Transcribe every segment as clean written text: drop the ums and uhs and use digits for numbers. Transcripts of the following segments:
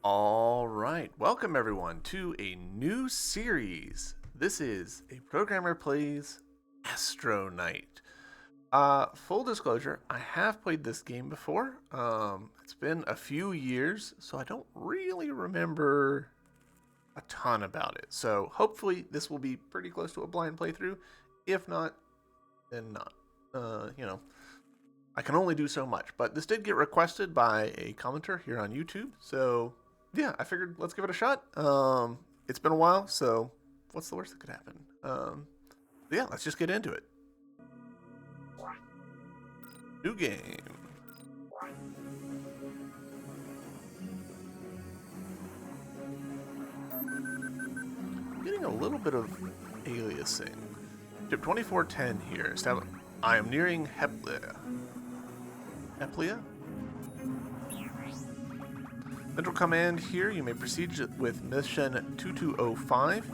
All right, welcome everyone to a new series. This is A Programmer Plays Astronite. Full disclosure, I have played this game before. It's been a few years, so I don't really remember a ton about it. So hopefully this will be pretty close to a blind playthrough. If not, then not. I can only do so much. But this did get requested by a commenter here on YouTube, so yeah, I figured let's give it a shot. It's been a while, so what's the worst that could happen? Yeah, let's just get into it. New game. I'm getting a little bit of aliasing. Ship 2410 here. I am nearing Heplia. Heplia? Central Command here. You may proceed with Mission 2205.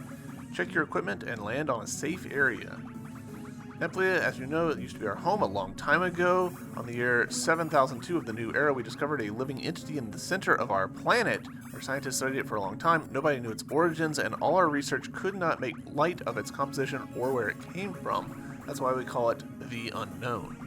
Check your equipment and land on a safe area. Neplia, as you know, it used to be our home a long time ago. On the year 7002 of the new era, we discovered a living entity in the center of our planet. Our scientists studied it for a long time. Nobody knew its origins, and all our research could not make light of its composition or where it came from. That's why we call it the unknown.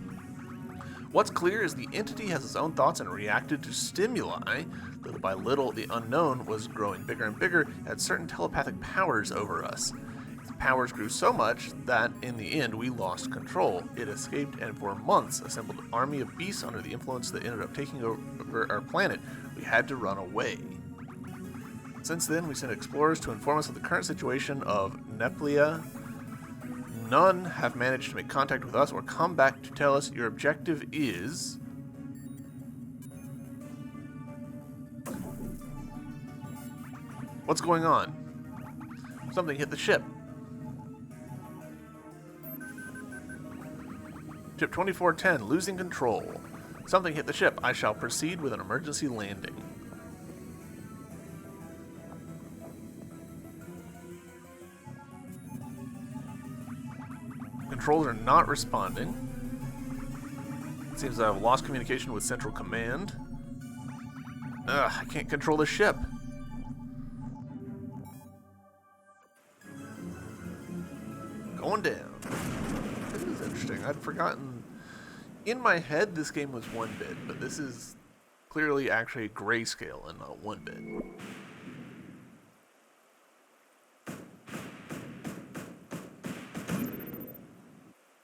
What's clear is the entity has its own thoughts and reacted to stimuli. Little by little, the unknown was growing bigger and bigger, had certain telepathic powers over us. Its powers grew so much that, in the end, we lost control. It escaped and for months assembled an army of beasts under the influence that ended up taking over our planet. We had to run away. Since then, we sent explorers to inform us of the current situation of Neplia. None have managed to make contact with us or come back to tell us your objective is... What's going on? Something hit the ship. Ship 2410, losing control. Something hit the ship. I shall proceed with an emergency landing. Controls are not responding. It seems I've lost communication with Central Command. I can't control the ship. Going down. This is interesting. I'd forgotten. In my head, this game was 1-bit, but this is clearly actually grayscale and not 1-bit.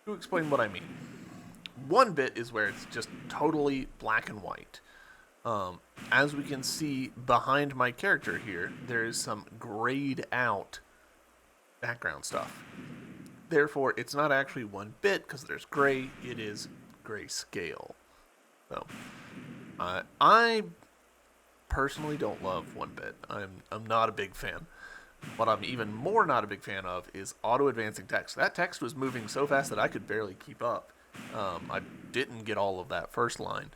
To explain what I mean. 1-bit is where it's just totally black and white. As we can see behind my character here, there is some grayed out background stuff. Therefore, it's not actually 1-bit because there's gray, it is grayscale. So, I personally don't love 1-bit. I'm not a big fan. What I'm even more not a big fan of is auto-advancing text. That text was moving so fast that I could barely keep up. I didn't get all of that first line.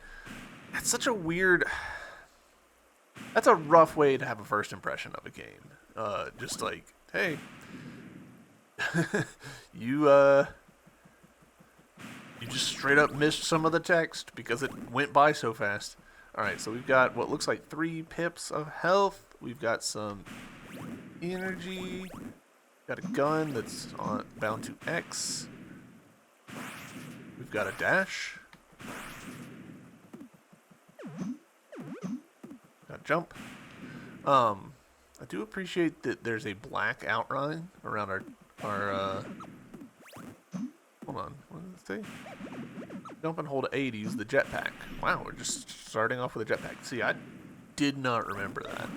That's such a weird... That's a rough way to have a first impression of a game. Just like, hey... you just straight up missed some of the text because it went by so fast. Alright, so we've got what looks like 3 pips of health. We've got some energy. Got a gun that's bound to X. We've got a dash. Got a jump. I do appreciate that there's a black outline around our hold on, what does it say? Jump and hold A to use the jetpack. Wow, we're just starting off with a jetpack. See, I did not remember that.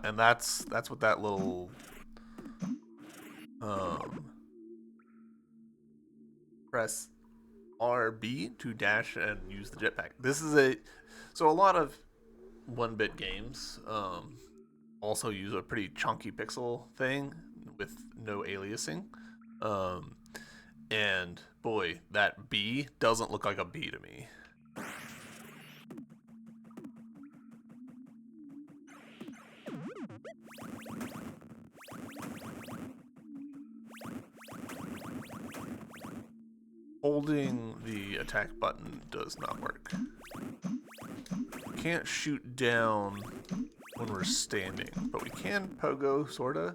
And that's what that little press RB to dash and use the jetpack. This is so a lot of 1-bit games also use a pretty chunky pixel thing with no aliasing. And boy, that B doesn't look like a B to me. Holding the attack button does not work. Can't shoot down when we're standing, but we can pogo, sorta.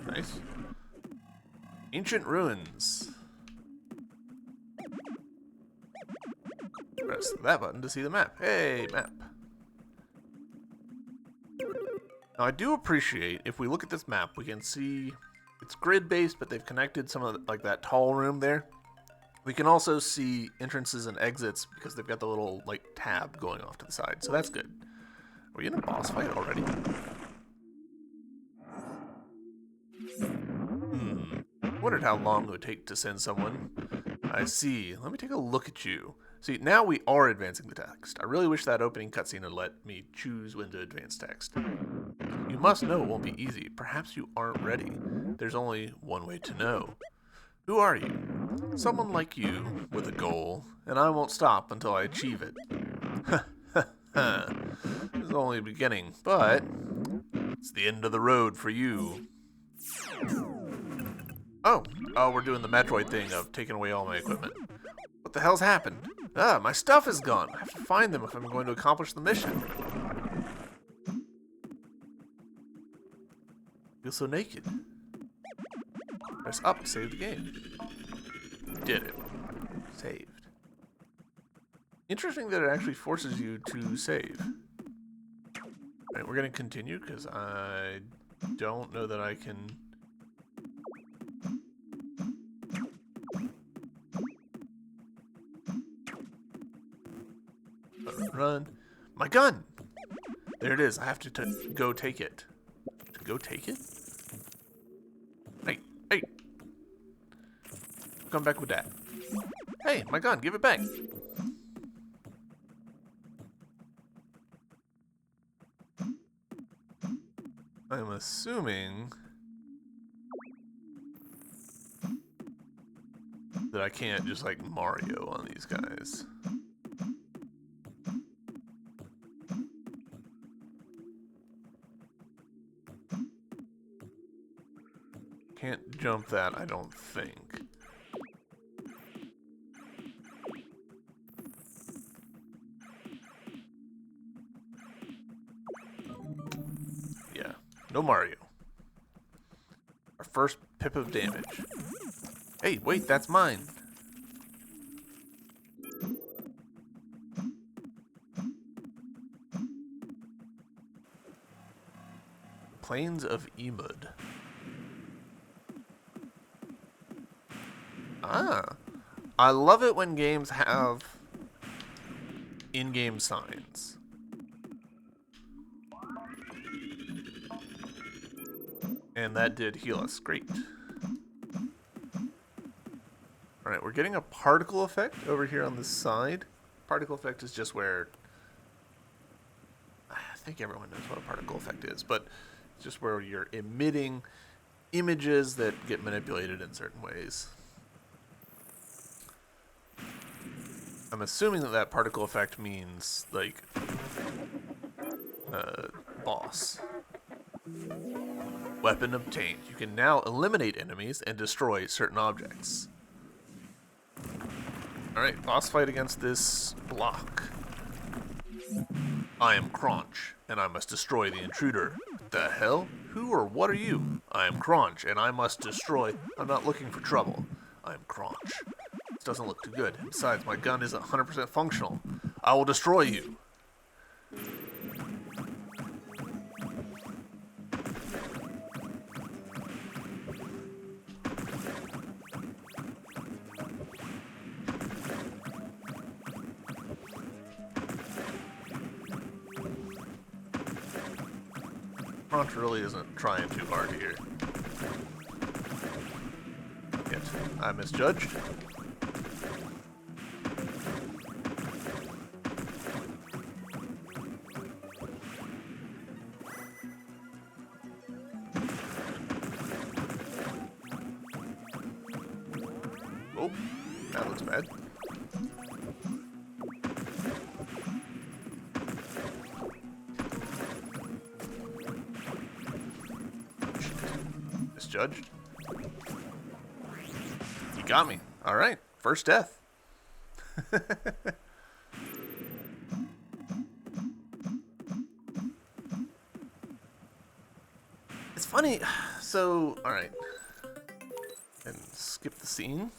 Nice. Ancient ruins. Press that button to see the map. Hey, map. Now, I do appreciate, if we look at this map, we can see it's grid-based, but they've connected some of the, like that tall room there. We can also see entrances and exits because they've got the little like tab going off to the side, so that's good. Are we in a boss fight already? Wondered how long it would take to send someone. I see. Let me take a look at you. See, now we are advancing the text. I really wish that opening cutscene had let me choose when to advance text. You must know it won't be easy. Perhaps you aren't ready. There's only one way to know. Who are you? Someone like you, with a goal, and I won't stop until I achieve it. This is only the beginning, but it's the end of the road for you. Oh, we're doing the Metroid thing of taking away all my equipment. What the hell's happened? My stuff is gone. I have to find them if I'm going to accomplish the mission. Feel so naked. Press up to save the game. Did it. Saved. Interesting that it actually forces you to save. Alright, we're going to continue because I don't know that I can... Run. My gun! There it is. I have to go take it. To go take it? Hey, hey! Come back with that. Hey, my gun, give it back. I'm assuming that I can't just like Mario on these guys. Can't jump that, I don't think. Yeah, no Mario. Our first pip of damage. Hey, wait, that's mine. Plains of Emud. I love it when games have in-game signs. And that did heal us. Great. Alright, we're getting a particle effect over here on this side. Particle effect is just where... I think everyone knows what a particle effect is, but it's just where you're emitting images that get manipulated in certain ways. I'm assuming that that particle effect means, like, boss. Weapon obtained. You can now eliminate enemies and destroy certain objects. Alright, boss fight against this block. I am Crunch, and I must destroy the intruder. The hell? Who or what are you? I am Crunch, and I must destroy... I'm not looking for trouble. I am Crunch. This doesn't look too good. Besides, my gun isn't 100% functional. I will destroy you. Crunch really isn't trying too hard here. Yet, I misjudged. Oh, that looks bad. misjudged. You got me. Alright, first death. It's funny, so, alright. And skip the scene.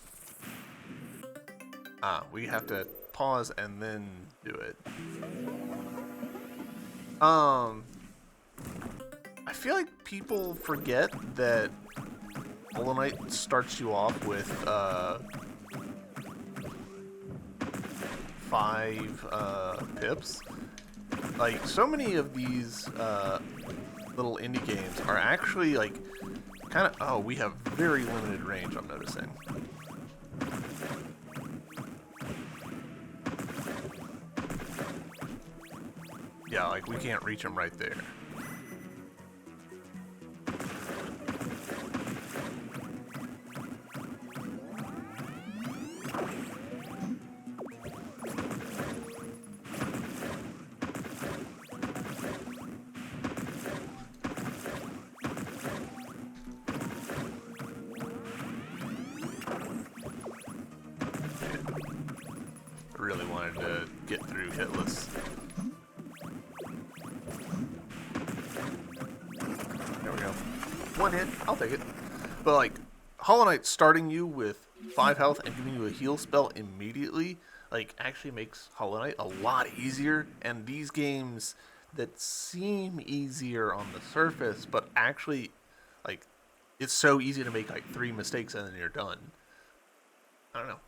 We have to pause and then do it. I feel like people forget that Hollow Knight starts you off with 5 pips. Like, so many of these little indie games are actually like kind of, oh, we have very limited range, I'm noticing. Yeah, like we can't reach them right there. I really wanted to get through hitless. There we go. 1 hit, I'll take it. But like, Hollow Knight starting you with 5 health and giving you a heal spell immediately, like, actually makes Hollow Knight a lot easier. And these games that seem easier on the surface, but actually, like, it's so easy to make like 3 mistakes and then you're done. I don't know.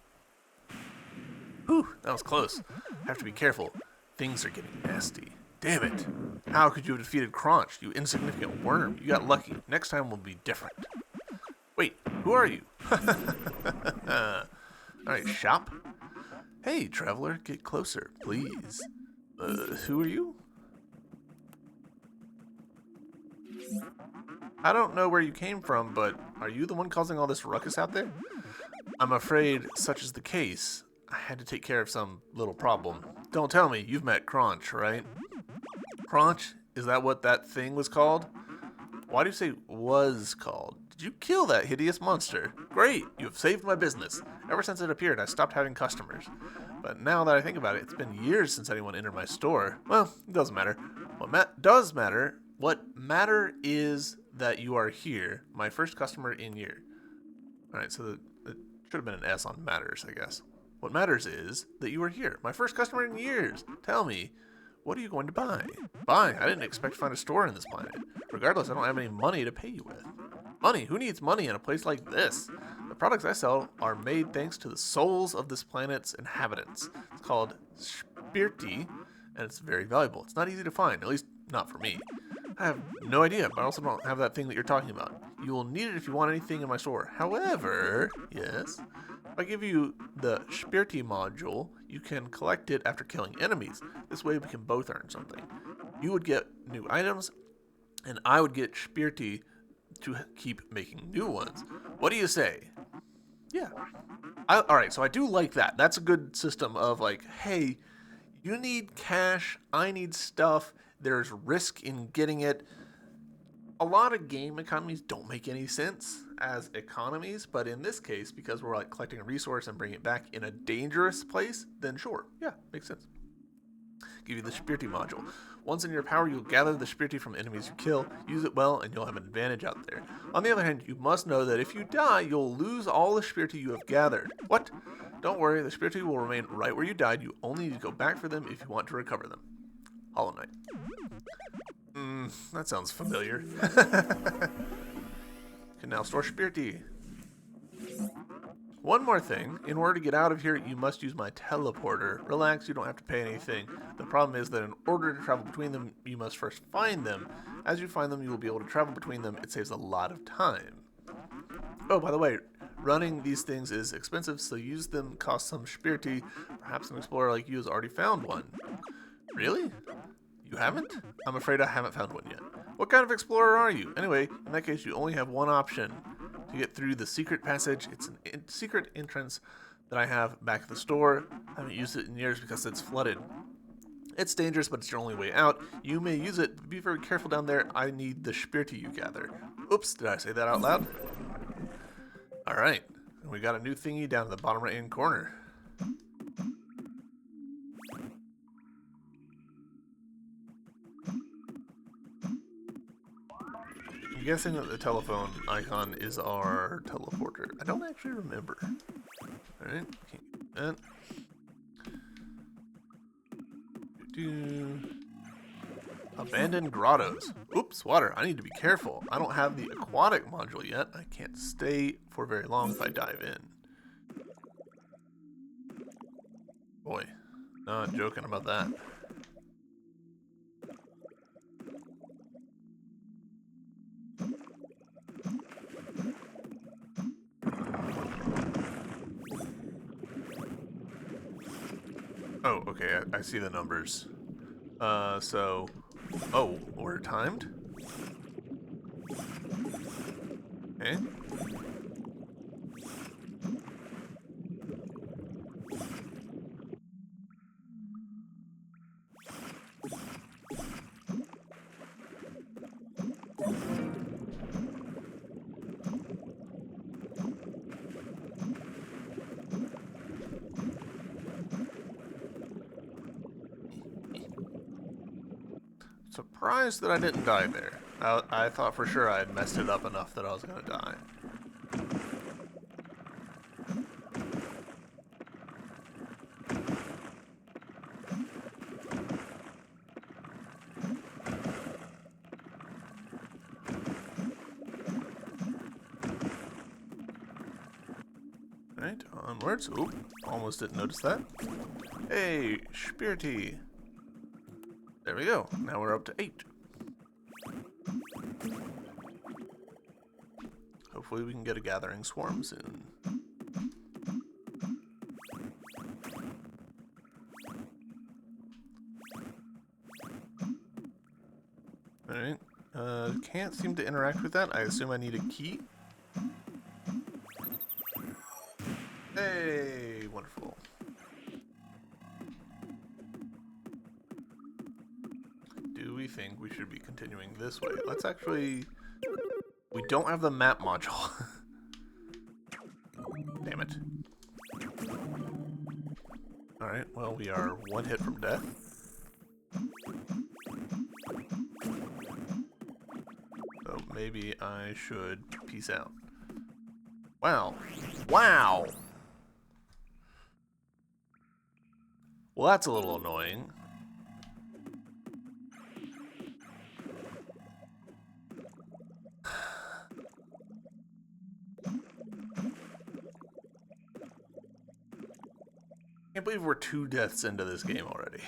Whew, that was close. Have to be careful. Things are getting nasty. Damn it. How could you have defeated Crunch, you insignificant worm? You got lucky. Next time will be different. Wait, who are you? Alright, shop. Hey, traveler, get closer, please. Who are you? I don't know where you came from, but are you the one causing all this ruckus out there? I'm afraid such is the case. I had to take care of some little problem. Don't tell me, you've met Crunch, right? Crunch? Is that what that thing was called? Why do you say was called? Did you kill that hideous monster? Great, you have saved my business. Ever since it appeared, I stopped having customers. But now that I think about it, it's been years since anyone entered my store. Well, it doesn't matter. What matter is that you are here, my first customer in year. Alright, so it should have been an S on matters, I guess. What matters is that you are here, my first customer in years. Tell me, what are you going to buy? Buy? I didn't expect to find a store in this planet. Regardless, I don't have any money to pay you with. Money? Who needs money in a place like this? The products I sell are made thanks to the souls of this planet's inhabitants. It's called Spirti, and it's very valuable. It's not easy to find, at least not for me. I have no idea, but I also don't have that thing that you're talking about. You will need it if you want anything in my store. However, yes, if I give you the Spirti module, you can collect it after killing enemies. This way we can both earn something. You would get new items, and I would get Spirti to keep making new ones. What do you say? Yeah. Alright, so I do like that. That's a good system of like, hey, you need cash, I need stuff, there's risk in getting it. A lot of game economies don't make any sense as economies, but in this case, because we're like collecting a resource and bringing it back in a dangerous place, then sure, yeah, makes sense. Give you the Spirti module. Once in your power, you'll gather the Spirti from enemies you kill, use it well, and you'll have an advantage out there. On the other hand, you must know that if you die, you'll lose all the Spirti you have gathered. What? Don't worry, the Spirti will remain right where you died. You only need to go back for them if you want to recover them. Hollow Knight. That sounds familiar. Can now store Spirti. One more thing, in order to get out of here, you must use my teleporter. Relax, you don't have to pay anything. The problem is that in order to travel between them, you must first find them. As you find them, you will be able to travel between them. It saves a lot of time. Oh, by the way, running these things is expensive, so use them costs some Spirti. Perhaps an explorer like you has already found one. Really? You haven't? I'm afraid I haven't found one yet. What kind of explorer are you? Anyway, in that case, you only have one option. To get through the secret passage, it's a secret entrance that I have back at the store. I haven't used it in years because it's flooded. It's dangerous, but it's your only way out. You may use it, but be very careful down there. I need the Spirti you gather. Oops, did I say that out loud? Alright, we got a new thingy down in the bottom right hand corner. I'm guessing that the telephone icon is our teleporter. I don't actually remember. Alright, can't get that. Abandoned grottos. Oops, water. I need to be careful. I don't have the aquatic module yet. I can't stay for very long if I dive in. Boy, not joking about that. Oh, okay, I see the numbers. So... Oh, we're timed? Okay. Surprised that I didn't die there. I thought for sure I had messed it up enough that I was gonna die. Alright, onwards. Oop, almost didn't notice that. Hey, Spirity. There we go. Now we're up to 8. Hopefully we can get a gathering swarm soon. Alright. Can't seem to interact with that. I assume I need a key. Hey, wonderful. Do we think we should be continuing this way? Let's actually... We don't have the map module. Damn it. Alright, well, we are one hit from death. So maybe I should peace out. Wow. Wow! Well, that's a little annoying. Can't believe we're 2 deaths into this game already.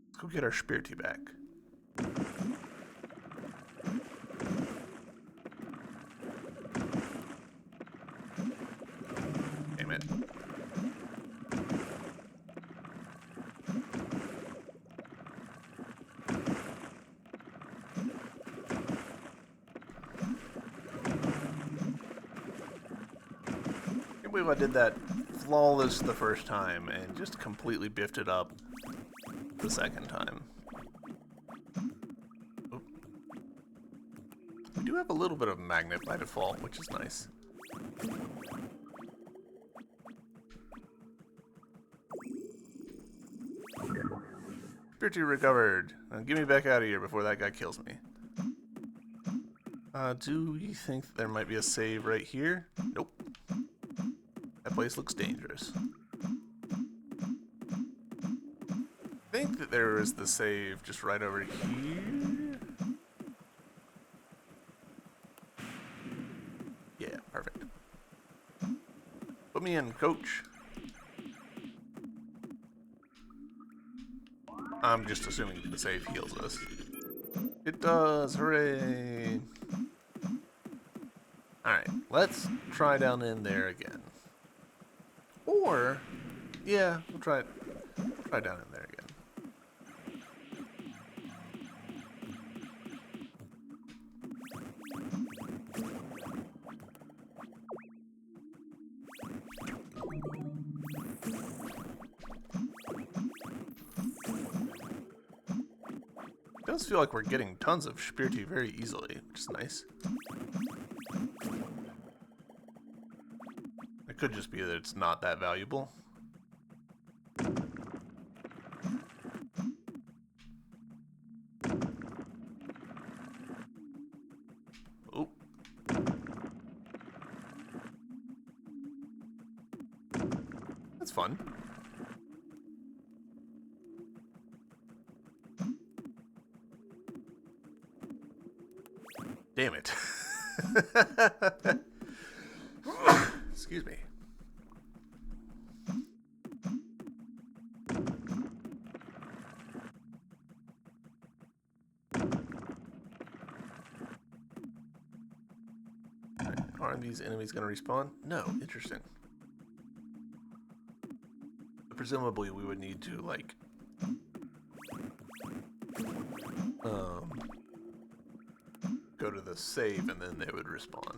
Let's go get our Spirity back. Damn it. I can't believe I did that flawless the first time and just completely biffed it up the second time. Oop. We do have a little bit of magnet by default, which is nice. Spirity recovered. Now get me back out of here before that guy kills me. Do you think that there might be a save right here? Nope. That place looks dangerous. I think that there is the save just right over here. Yeah, perfect. Put me in, coach. I'm just assuming the save heals us. It does, hooray! Alright, let's try down in there again. Or, yeah, we'll try down in there again. does feel like we're getting tons of Spirity very easily, which is nice. It could just be that it's not that valuable. Oh. That's fun. Damn it. Excuse me. Are these enemies going to respawn? No. Interesting. Presumably we would need to, like, go to the save and then they would respawn.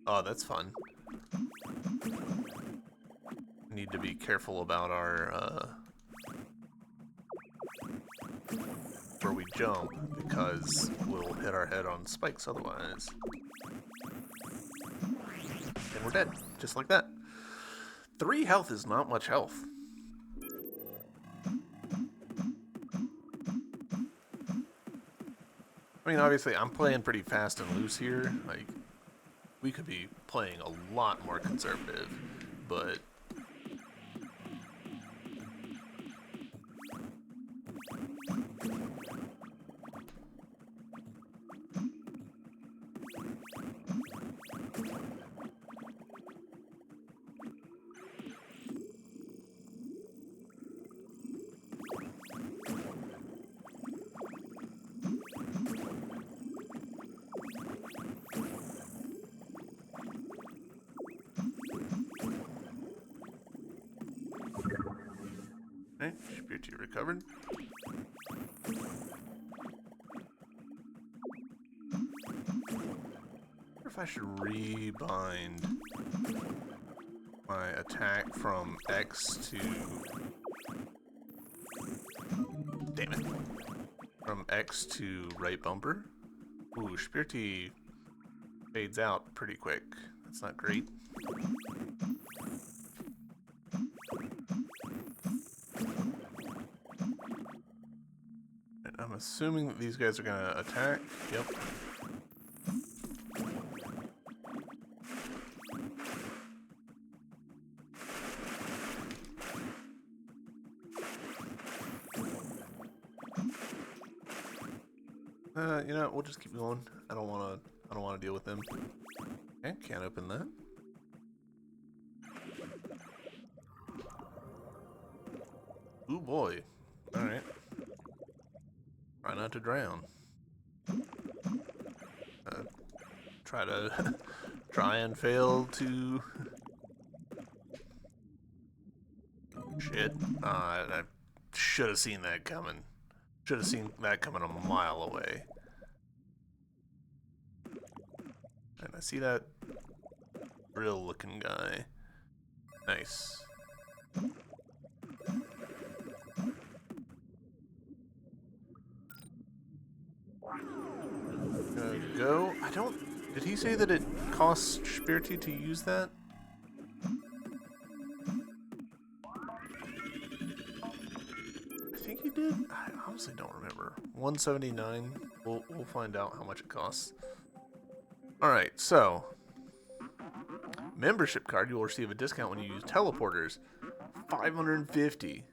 Oh, that's fun. Need to be careful about our, where we jump, because we'll hit our head on spikes otherwise. And we're dead, just like that. 3 health is not much health. I mean, obviously, I'm playing pretty fast and loose here. Like, we could be playing a lot more conservative, but... Okay, Spirity recovered. I wonder if I should rebind my attack from X to... Damn it. From X to right bumper. Ooh, Spirity fades out pretty quick. That's not great. I'm assuming that these guys are gonna attack. Yep. You know, we'll just keep going. I don't wanna deal with them. Okay, can't open that. Ooh boy. Alright. Try not to drown. Try and fail to... Shit. I should have seen that coming. Should have seen that coming a mile away. And I see that drill looking guy. Nice. Go. I don't... Did he say that it costs Spirity to use that? I think he did. I honestly don't remember. 179. We'll find out how much it costs. Alright, so... Membership card. You will receive a discount when you use teleporters. 550.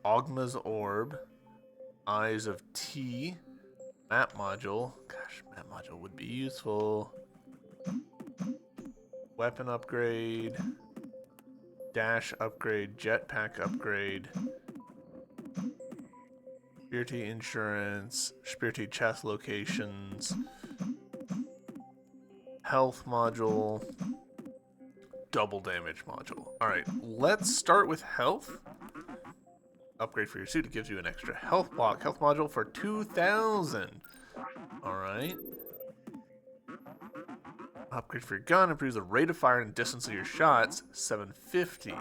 Ogma's Orb. Eyes of T. Map module. Gosh, map module would be useful. Weapon upgrade. Dash upgrade. Jetpack upgrade. Spirity insurance. Spirity chest locations. Health module. Double damage module. Alright, let's start with health. Upgrade for your suit. It gives you an extra health block. Health module for 2,000. Alright. Upgrade for your gun improves the rate of fire and distance of your shots, 750.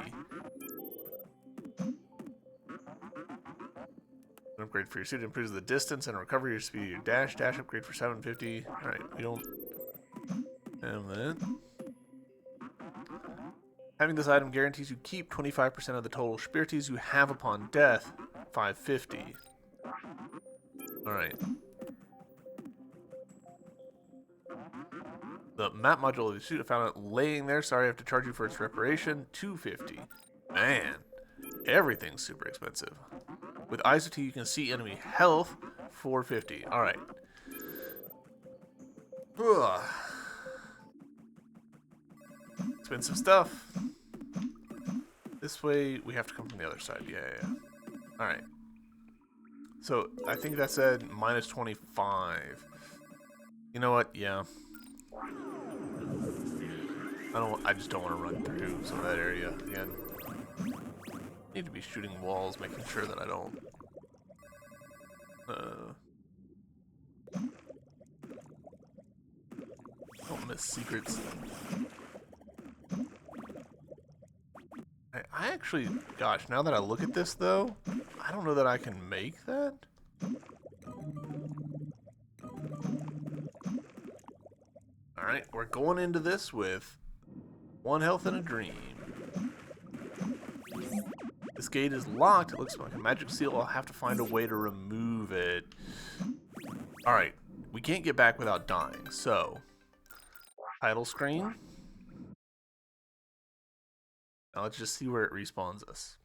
An upgrade for your suit improves the distance and recovery your speed of your dash. Dash upgrade for 750. Alright, we don't have that. Having this item guarantees you keep 25% of the total spirities you have upon death, 550. Alright. The map module of the suit, I found it laying there. Sorry, I have to charge you for its reparation, 250. Man, everything's super expensive. With Eyes of T, you can see enemy health, 450. Alright. Ugh. Expensive stuff. This way, we have to come from the other side. Yeah. Alright. So, I think that said minus 25. You know what? Yeah. I just don't want to run through some of that area again. Need to be shooting walls, making sure that I don't miss secrets. I actually, gosh, now that I look at this though, I don't know that I can make that. Alright, we're going into this with 1 health and a dream. This gate is locked. It looks like a magic seal. I'll have to find a way to remove it. Alright, we can't get back without dying, so title screen. Now let's just see where it respawns us.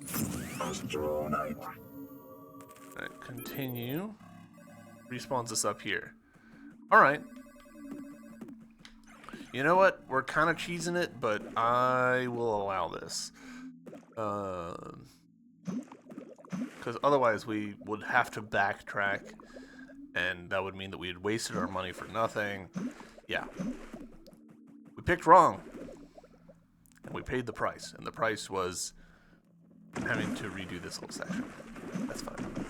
Astronite. Alright, continue. Respawns us up here. Alright. You know what? We're kind of cheesing it, but I will allow this. Because otherwise we would have to backtrack, and that would mean that we had wasted our money for nothing. Yeah. We picked wrong. And we paid the price. And the price was having to redo this little section. That's fine.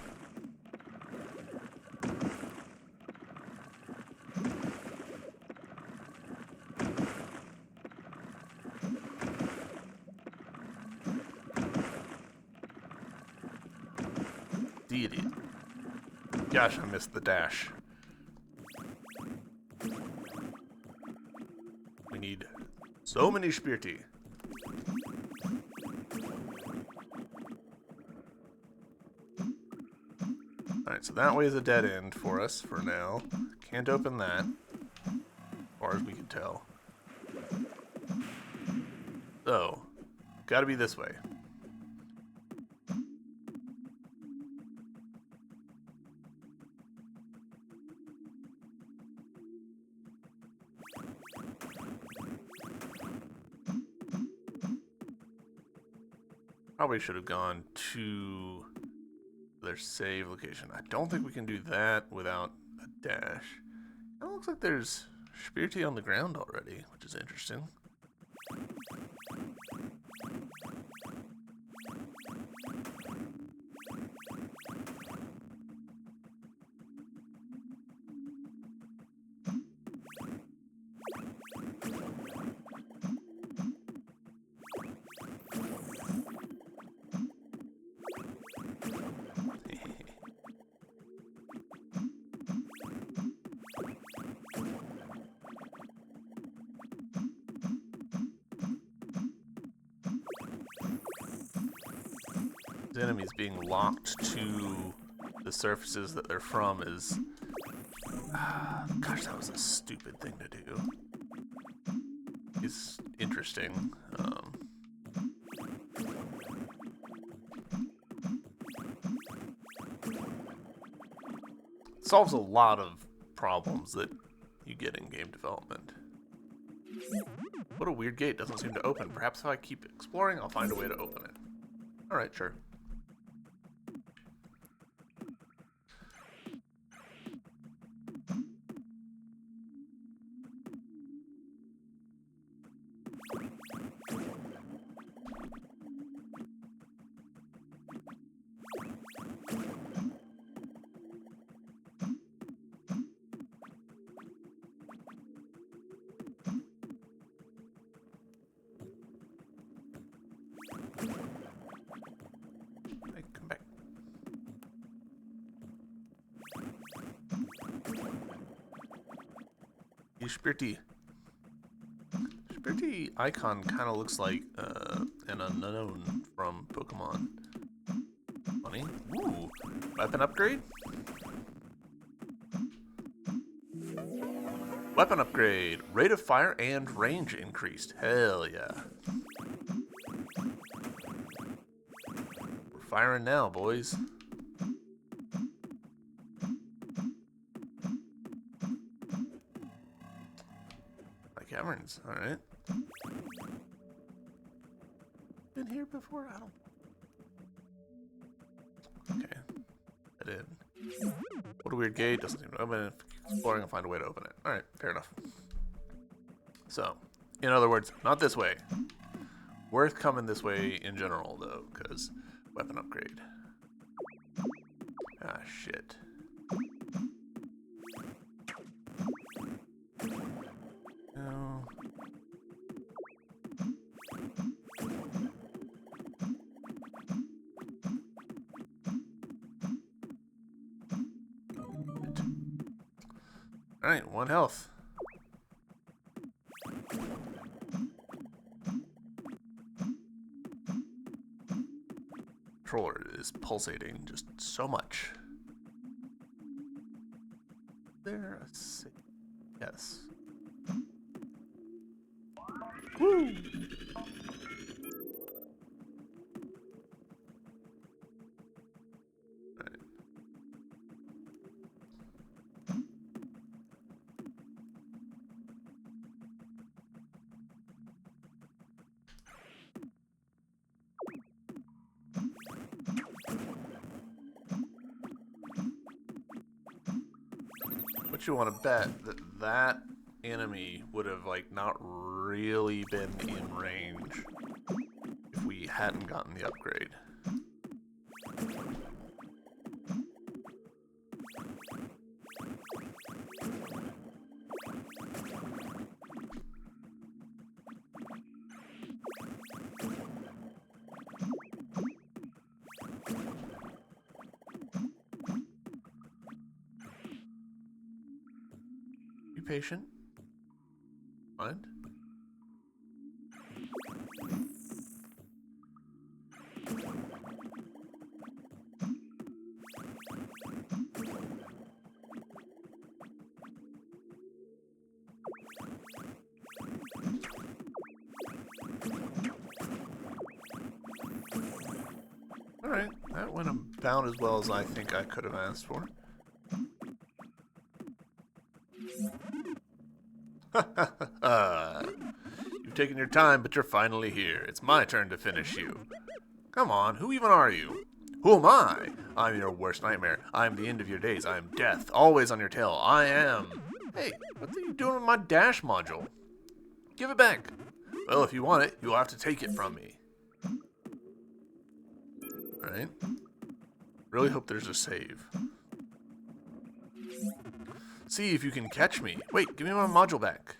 Deity. Gosh, I missed the dash. We need so many spiriti. Alright, so that way is a dead end for us for now. Can't open that, as far as we can tell. So, gotta be this way. Probably should have gone to their save location. I don't think we can do that without a dash. It looks like there's spiriti on the ground already, which is interesting. The enemies being locked to the surfaces that they're from is... gosh, that was a stupid thing to do. It's interesting. Solves a lot of problems that you get in game development. What a weird gate, doesn't seem to open. Perhaps if I keep exploring, I'll find a way to open it. Alright, sure. Spirty. Spirty icon kind of looks like an unknown from Pokemon. Funny. Ooh, weapon upgrade? Weapon upgrade. Rate of fire and range increased. Hell yeah. We're firing now, boys. My caverns, alright. Been here before? I don't... Okay. I did. What a weird gate. Doesn't even open it. Exploring and find a way to open it. Alright, fair enough. So, in other words, not this way. Worth coming this way in general, though, because weapon upgrade. Ah, shit. No. Alright, 1 health. Controller is pulsating just so much. There a save? Yes. Woo! Right. What you want to bet that that enemy would have like not really been in range if we hadn't gotten the upgrade. Be patient. Mind. Alright, that went about as well as I think I could have asked for. You've taken your time, but you're finally here. It's my turn to finish you. Come on, who even are you? Who am I? I'm your worst nightmare. I'm the end of your days. I'm death, always on your tail. I am... Hey, what are you doing with my dash module? Give it back. Well, if you want it, you'll have to take it from me. Alright. Really hope there's a save. See if you can catch me. Wait, give me my module back.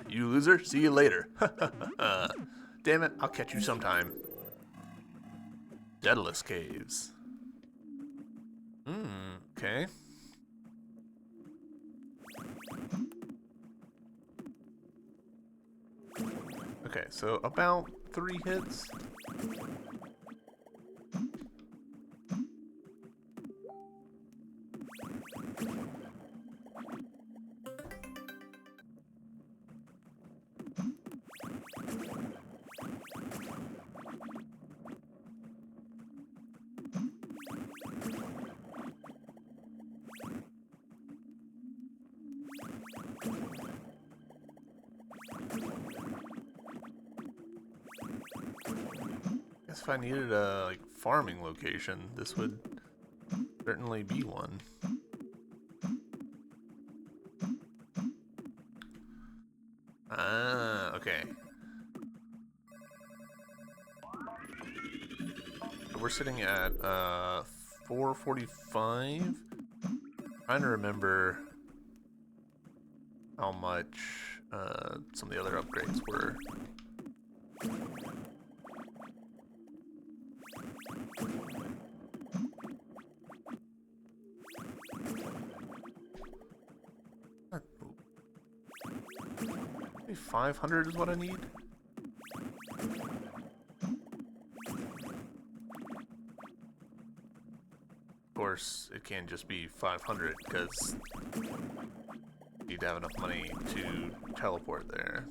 You loser, see you later. Damn it, I'll catch you sometime. Daedalus Caves. Okay. Okay, so about 3 hits. Guess if I needed a like farming location, this would certainly be one. Ah, okay. So we're sitting at 445. Trying to remember how much some of the other upgrades were. Maybe 500 is what I need. Of course, it can't just be 500 because you need to have enough money to teleport there.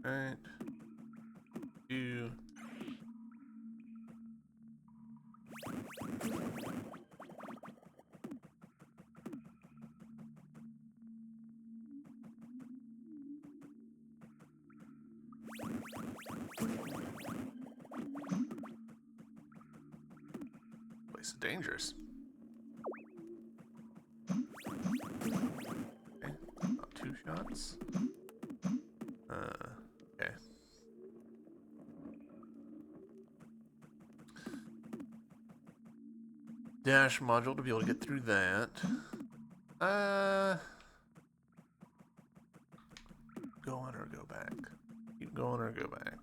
Alright. You. Place is dangerous. Okay, not 2 shots. Okay. Dash module to be able to get through that. Go on or go back. Keep going or go back.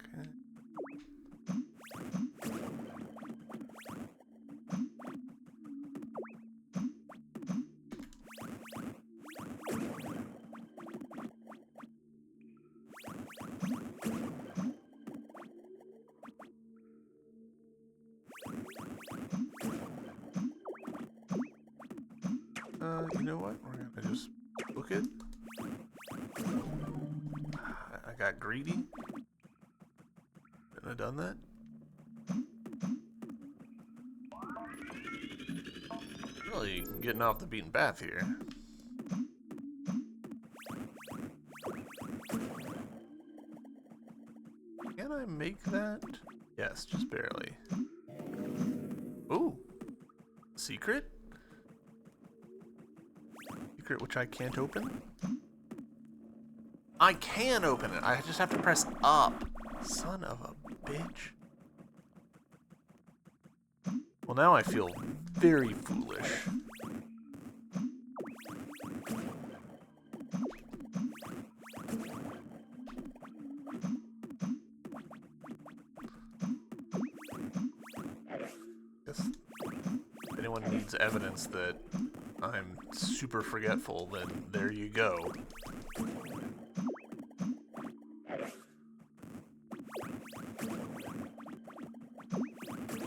You know what? We're gonna just book it. I got greedy. Shouldn't have done that. Really getting off the beaten path here. Can I make that? Yes, just barely. Ooh. Secret? Secret which I can't open? I can open it. I just have to press up. Son of a bitch. Well, now I feel very foolish. Guess if anyone needs evidence that I'm super forgetful, then there you go.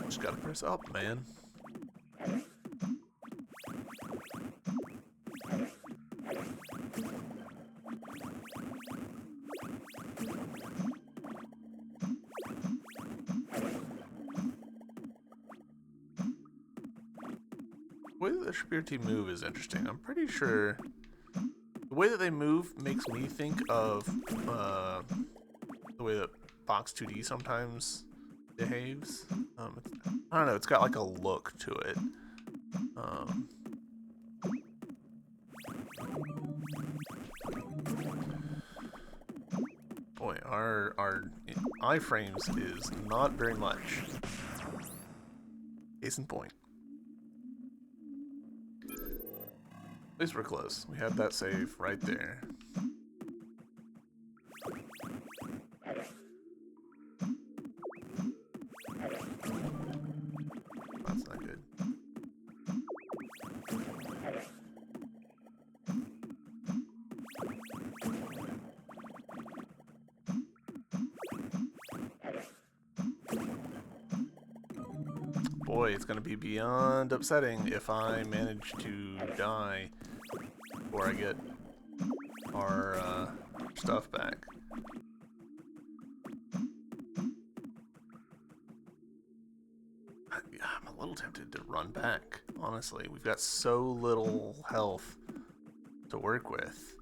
Just gotta press up, man. The way that the Spear Team move is interesting. I'm pretty sure the way that they move makes me think of the way that Fox 2D sometimes behaves. I don't know, it's got like a look to it. Boy, our iframes is not very much. Case in point. At least we're close. We have that save right there. That's not good. Boy, it's gonna be beyond upsetting if I manage to die before I get our stuff back. I'm a run back. Honestly, we've got so little health to work with.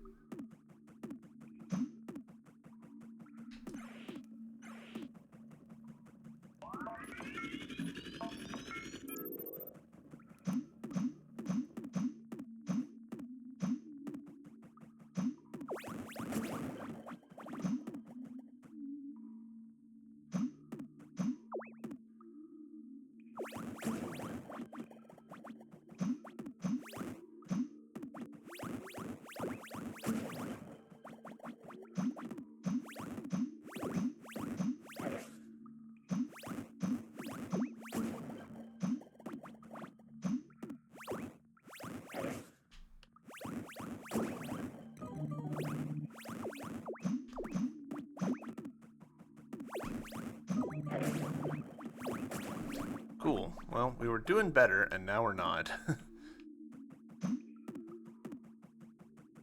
Cool. Well, we were doing better, and now we're not.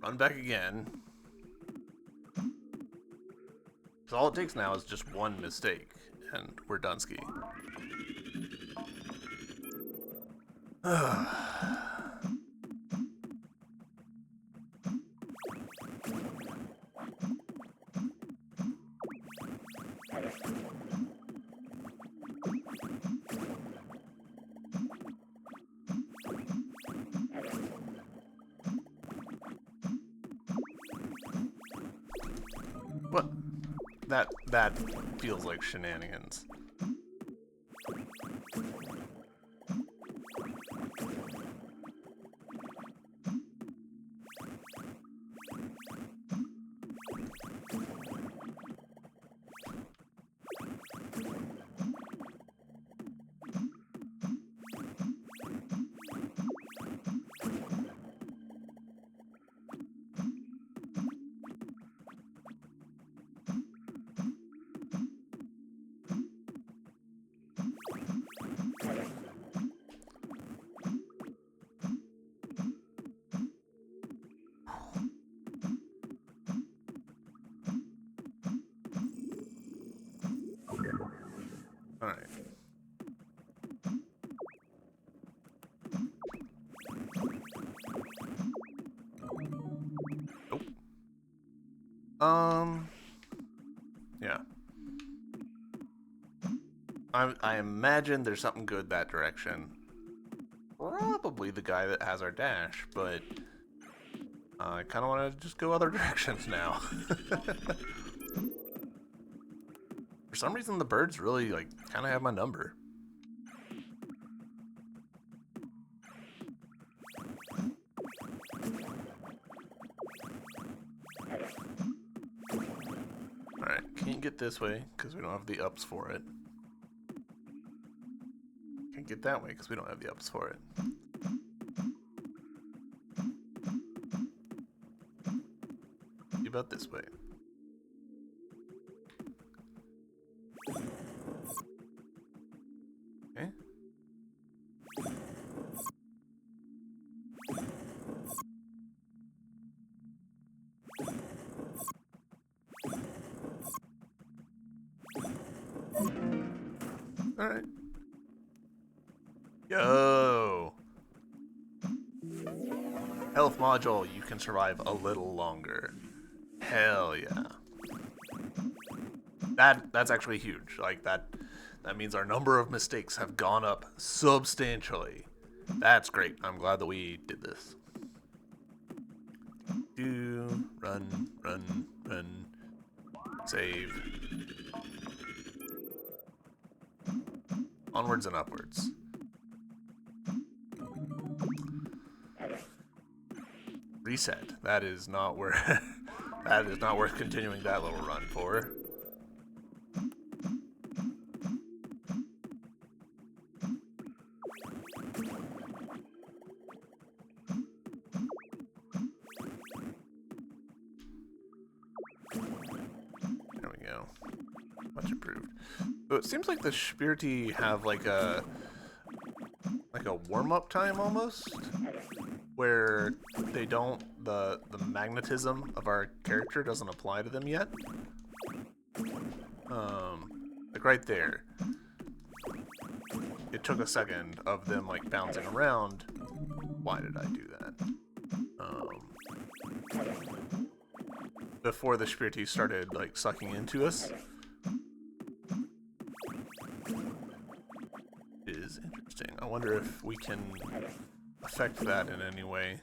Run back again. So all it takes now is just one mistake, and we're done ski. What? That feels like shenanigans. Alright. Nope. Yeah. I imagine there's something good that direction. Probably the guy that has our dash, but I kind of want to just go other directions now. For some reason, the birds really, like, kind of have my number. Alright, can't get this way, because we don't have the ups for it. Can't get that way, because we don't have the ups for it. See about this way. Okay. Alright. Yo! Health module, you can survive a little longer. Hell yeah. That's actually huge. Like, that means our number of mistakes have gone up substantially. That's great. I'm glad that we did this. Run, run, run. Save. Onwards and upwards. Reset. That is not where that is not worth continuing that little run for. There we go. Much improved. So it seems like the Spiriti have like a warm-up time almost, where they don't the magnetism of our character doesn't apply to them yet. Like right there. it took a second of them like bouncing around. Why did I do that? Before the Spiriti started like sucking into us. It is interesting. I wonder if we can affect that in any way.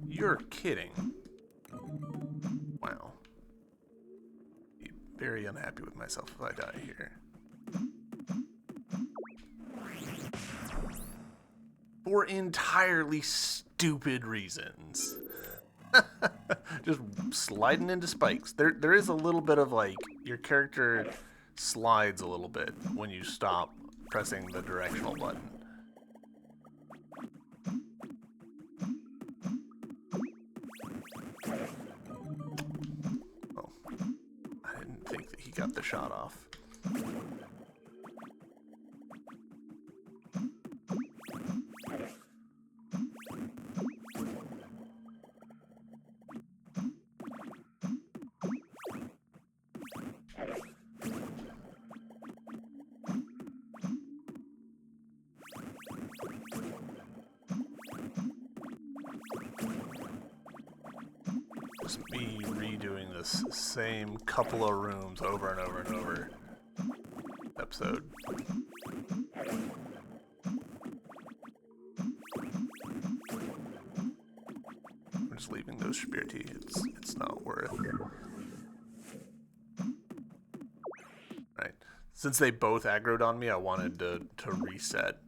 You're kidding. Wow. Be very unhappy with myself if I die here. For entirely stupid reasons. Just sliding into spikes. There is a little bit of like, your character slides a little bit when you stop pressing the directional button. Oh, I didn't think that he got the shot off. Just me redoing this same couple of rooms over and over and over. Episode. I'm just leaving those Spiriti. It's not worth it. Right. Since they both aggroed on me, I wanted to reset.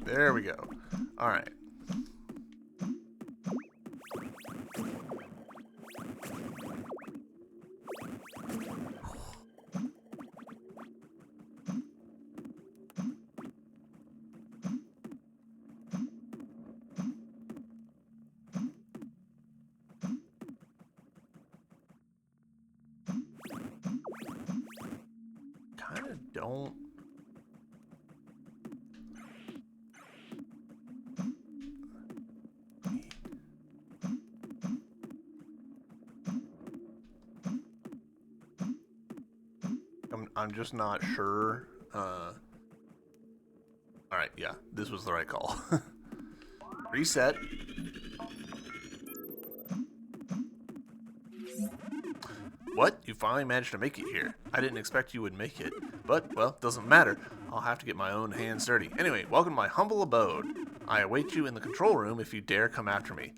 There we go. All right. Kind of don't. I'm just not sure. Alright, yeah, this was the right call. Reset. What? You finally managed to make it here. I didn't expect you would make it. But, well, doesn't matter. I'll have to get my own hands dirty. Anyway, welcome to my humble abode. I await you in the control room if you dare come after me.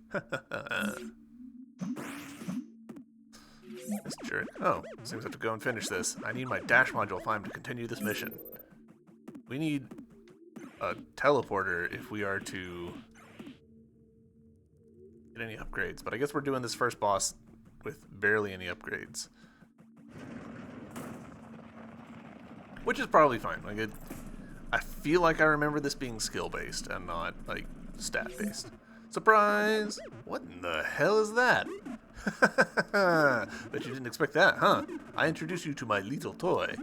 This jerk. Oh, seems I have to go and finish this. I need my dash module to continue this mission. We need a teleporter if we are to get any upgrades, but I guess we're doing this first boss with barely any upgrades. Which is probably fine. Like I feel like I remember this being skill-based and not, like, stat-based. Surprise! What in the hell is that? Bet you didn't expect that, huh? I introduce you to my little toy,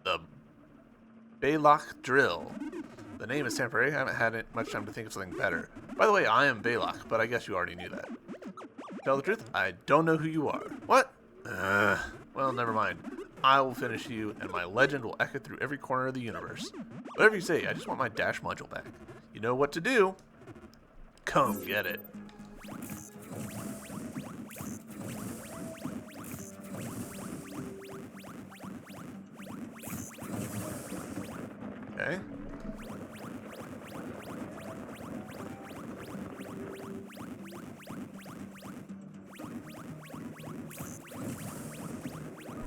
the Balak drill. The name is temporary. I haven't had much time to think of something better. By the way, I am Balak, but I guess you already knew that. Tell the truth, I don't know who you are. What? Well, never mind. I will finish you, and my legend will echo through every corner of the universe. Whatever you say, I just want my dash module back. You know what to do. Come get it. Okay.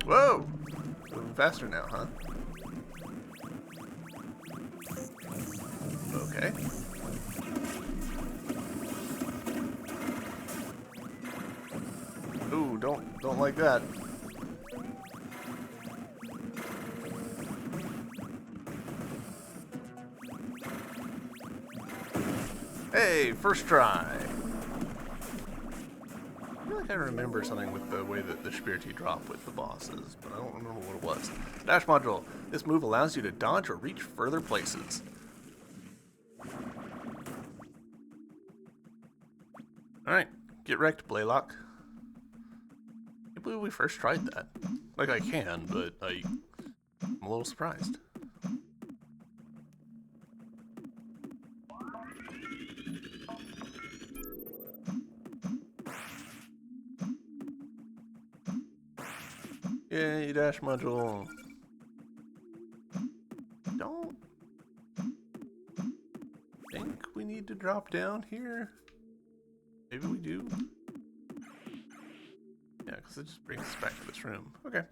Whoa! Moving faster now, huh? Okay. Ooh, don't like that. Hey, first try. I feel like I remember something with the way that the Spirity drop with the bosses, but I don't remember what it was. Dash module. This move allows you to dodge or reach further places. Alright, get wrecked, Blaylock. I can't believe we first tried that. Like, I can, but I'm a little surprised. Yay, dash module. Don't think we need to drop down here. Maybe we do. Yeah, because it just brings us back to this room. Okay.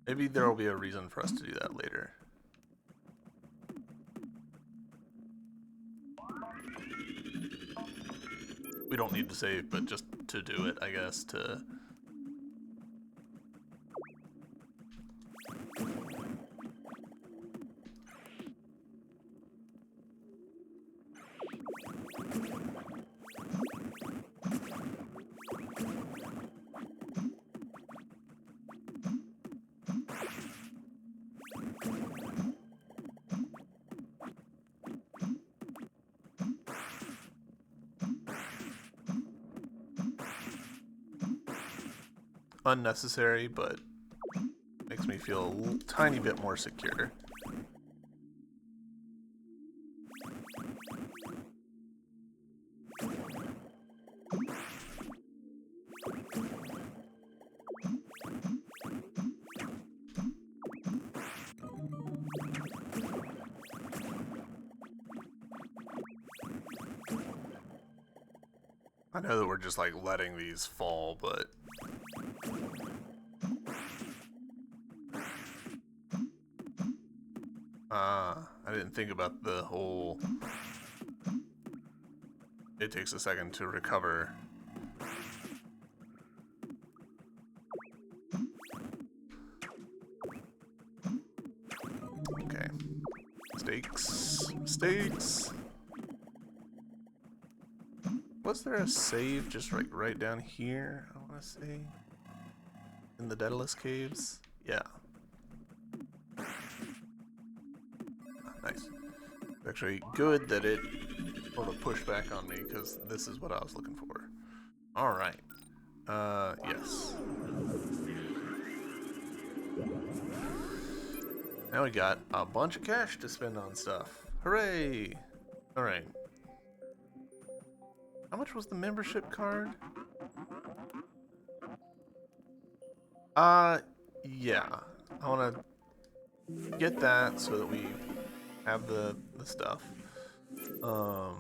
Maybe there will be a reason for us to do that later. We don't need to save, but just to do it, I guess, to... unnecessary, but makes me feel a tiny bit more secure. I know that we're just like letting these fall, but I didn't think about the whole... It takes a second to recover. Okay. Stakes. Stakes! Was there a save just like right down here, I want to say? In the Daedalus Caves? Yeah. Nice. Actually, good that it sort of pushed back on me, because this is what I was looking for. Alright. Yes. Now we got a bunch of cash to spend on stuff. Hooray! Alright. How much was the membership card? Yeah. I want to get that so that we have the stuff. I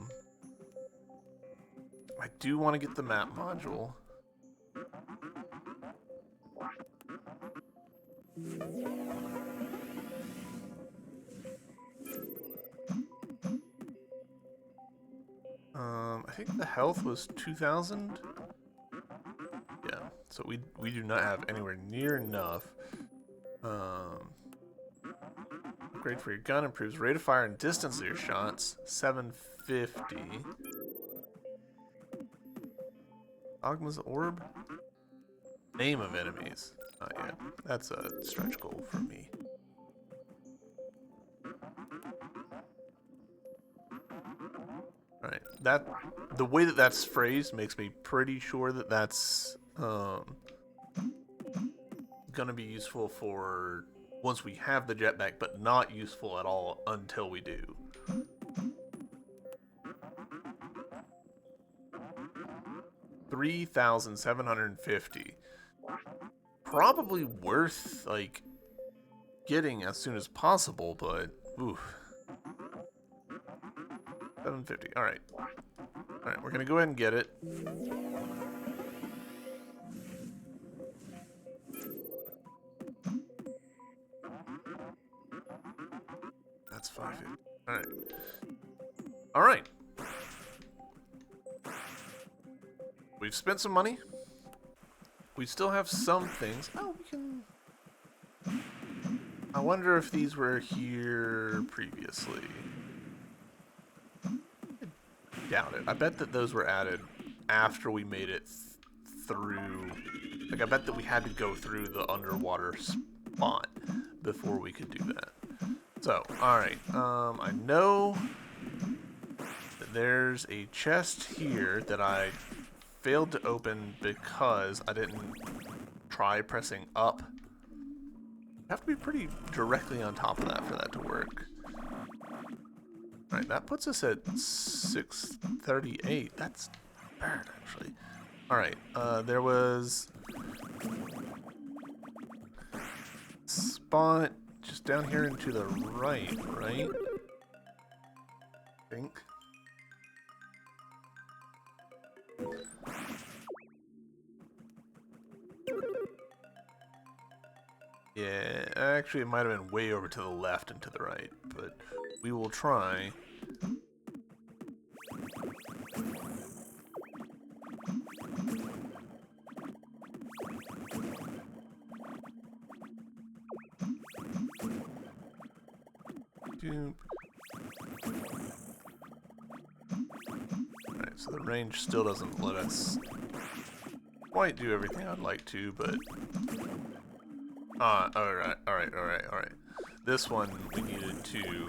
do want to get the map module. I think the health was 2,000. Yeah, so we do not have anywhere near enough. Upgrade for your gun improves rate of fire and distance of your shots. 750. Ogma's orb. Name of enemies. Not yet. That's a stretch goal for me. Alright, the way that that's phrased makes me pretty sure that that's gonna be useful for once we have the jetpack, but not useful at all until we do. $3,750. Probably worth like getting as soon as possible, but oof. 750. All right. All right, we're gonna go ahead and get it. That's 550. All right. All right. We've spent some money. We still have some things. Oh, we can I wonder if these were here previously. I doubt it. I bet that those were added after we made it through. Like, I bet that we had to go through the underwater spot before we could do that. So, alright. I know that there's a chest here that I failed to open because I didn't try pressing up. You have to be pretty directly on top of that for that to work. Alright, that puts us at 638. That's bad, actually. Alright, there was spot just down here and to the right, right? I think. Yeah, actually it might have been way over to the left and to the right, but we will try. Alright, so the range still doesn't let us quite do everything I'd like to, but... alright. This one we needed to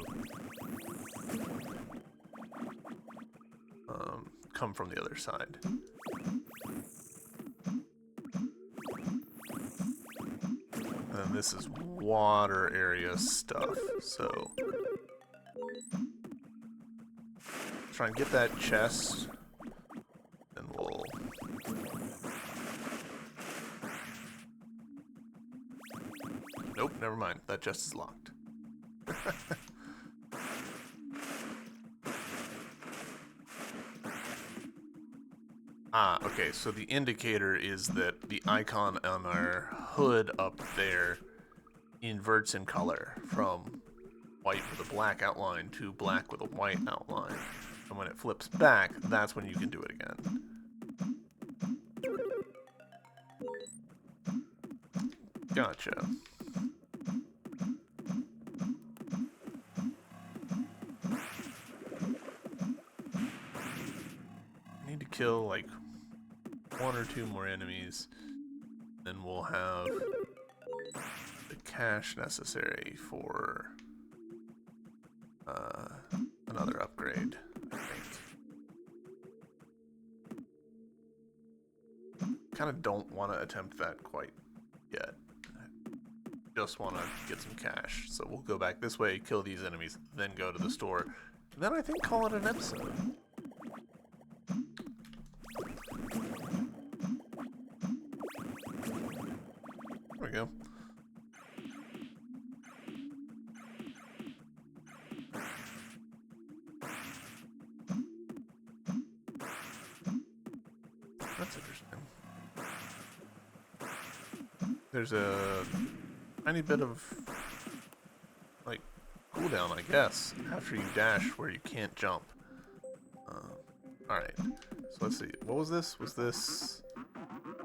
come from the other side. And then this is water area stuff, so... try and get that chest, and we'll... Nope, never mind. That chest is locked. Okay, so the indicator is that the icon on our hood up there inverts in color from white with a black outline to black with a white outline. And when it flips back, that's when you can do it again. Gotcha. Need to kill like 1 or 2 more enemies, then we'll have the cash necessary for another upgrade, I think. Kind of don't want to attempt that quite yet. I just want to get some cash. So we'll go back this way, kill these enemies, then go to the store, and then I think call it an episode. There we go. That's interesting. There's a tiny bit of, like, cooldown, I guess, after you dash where you can't jump. Alright, so let's see. What was this? Was this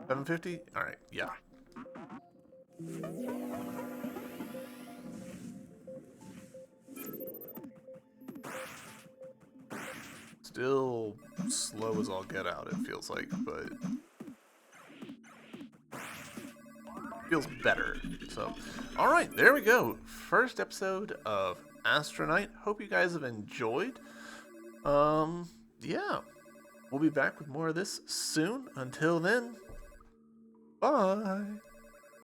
750? Alright, yeah. Still slow as all get out, it feels like, but feels better. So, alright, there we go. First episode of Astronite. Hope you guys have enjoyed. Yeah. We'll be back with more of this soon. Until then, bye.